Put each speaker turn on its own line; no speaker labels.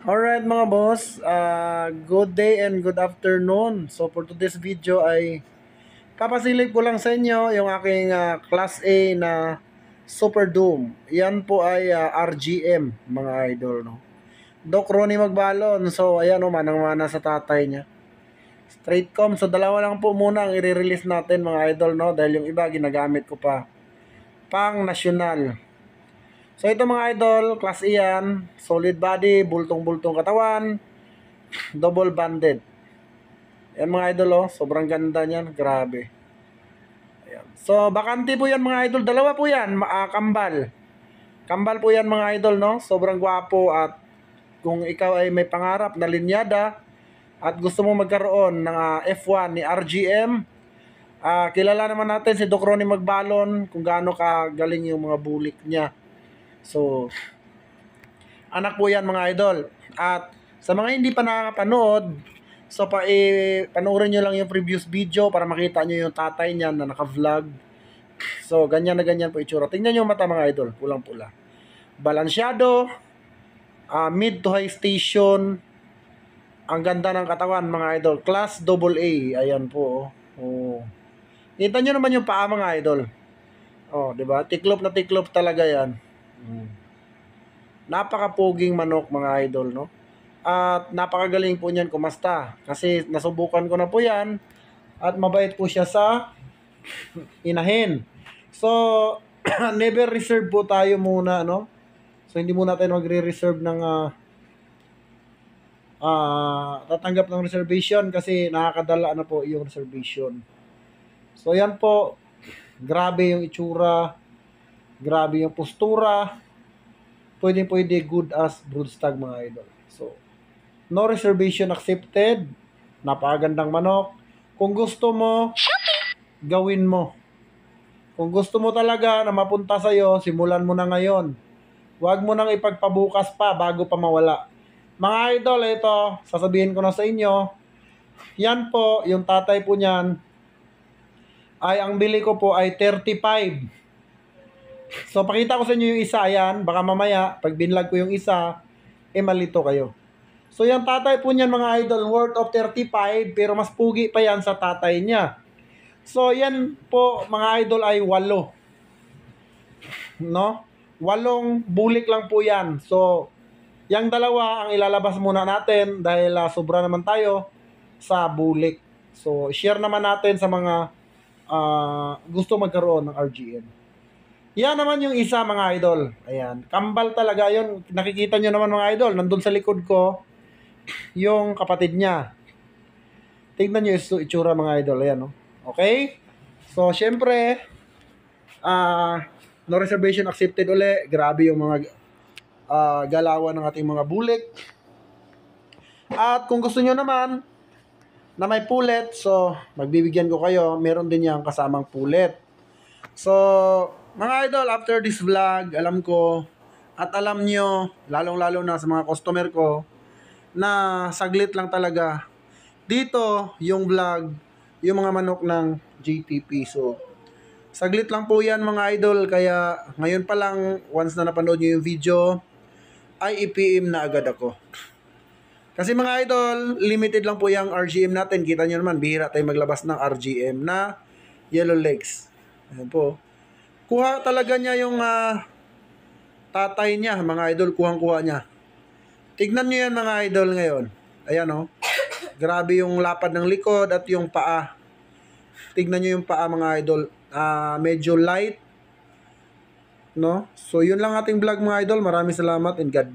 Alright mga boss, good day and good afternoon. So for today's video ay papasilip ko lang sa inyo yung aking Class A na Super Doom. Yan po ay RGM mga idol. No? Doc Ronnie Magbalon. So ayan o, manang-mana sa tatay niya. Straight com. So dalawa lang po muna ang i-release natin mga idol. No? Dahil yung iba ginagamit ko pa pang nasyonal. So ito mga idol, class E yan, solid body, bultong-bultong katawan, double banded. Yan mga idol oh, sobrang ganda niyan, grabe. Ayan. So bakante po yan mga idol, dalawa po yan, kambal. Kambal po yan mga idol no, sobrang gwapo at kung ikaw ay may pangarap na linyada at gusto mo magkaroon ng F1 ni RGM, kilala naman natin si Doc Ronnie Magbalon kung gaano kagaling yung mga bulik niya. So, anak po yan mga idol. At sa mga hindi pa nakakapanood, so panoorin nyo lang yung previous video para makita nyo yung tatay niyan na naka-vlog. So, ganyan na ganyan po itsura. Tingnan nyo yung mata mga idol, pulang-pula. Balansyado, mid to high station. Ang ganda ng katawan mga idol. Class AA. Ayan po. Oh. Kita nyo naman yung paa mga idol. Oh, 'di ba? Tiklop na tiklop talaga 'yan. Napakapuging manok mga idol, no? At napakagaling po niyan kumasta. Kasi nasubukan ko na po yan. At mabait po siya sa inahin. So, never reserve po tayo muna, no? So, hindi muna tayo magre-reserve ng tatanggap ng reservation kasi nakakadala na po yung reservation. So, yan po. Grabe yung itsura. Grabe yung postura. Pwede good as broodstag mga idol. So, no reservation accepted. Napakagandang manok. Kung gusto mo, gawin mo. Kung gusto mo talaga na mapunta sa'yo, simulan mo na ngayon. Huwag mo nang ipagpabukas pa bago pa mawala. Mga idol, ito, sasabihin ko na sa inyo, yan po, yung tatay po niyan, ay ang bili ko po ay 35. So, pakita ko sa inyo yung isa, ayan. Baka mamaya, pag binlog ko yung isa, malito kayo. So, yung tatay po niyan, mga idol, worth of 35, pero mas pugi pa yan sa tatay niya. So, yan po, mga idol, ay 8. No? 8 bulik lang po yan. So, yung dalawa, ang ilalabas muna natin, dahil sobra naman tayo sa bulik. So, share naman natin sa mga gusto magkaroon ng RGM. Yan naman yung isa mga idol. Ayan. Kambal talaga yon. Nakikita nyo naman mga idol. Nandun sa likod ko, yung kapatid niya. Tignan nyo yung itsura mga idol. Ayan. No? Okay? So, syempre, no reservation accepted uli. Grabe yung mga galawan ng ating mga bulik. At kung gusto nyo naman, na may pulet, so, magbibigyan ko kayo. Meron din yung kasamang pulet. So, mga idol, after this vlog, alam ko at alam nyo, lalong-lalo na sa mga customer ko, na saglit lang talaga dito yung vlog, yung mga manok ng JTP. So, saglit lang po yan mga idol, kaya ngayon pa lang, once na napanood nyo yung video, ay i-PM na agad ako. Kasi mga idol, limited lang po yung RGM natin. Kita nyo naman, bihira tayo maglabas ng RGM na yellow legs. Ayan po. Kuha talaga niya yung tatay niya, mga idol, kuhang-kuha niya. Tignan niyo yan mga idol ngayon. Ayan oh. Grabe yung lapad ng likod at yung paa. Tignan niyo yung paa mga idol. Medyo light. No? So yun lang ating vlog mga idol. Maraming salamat and God bless.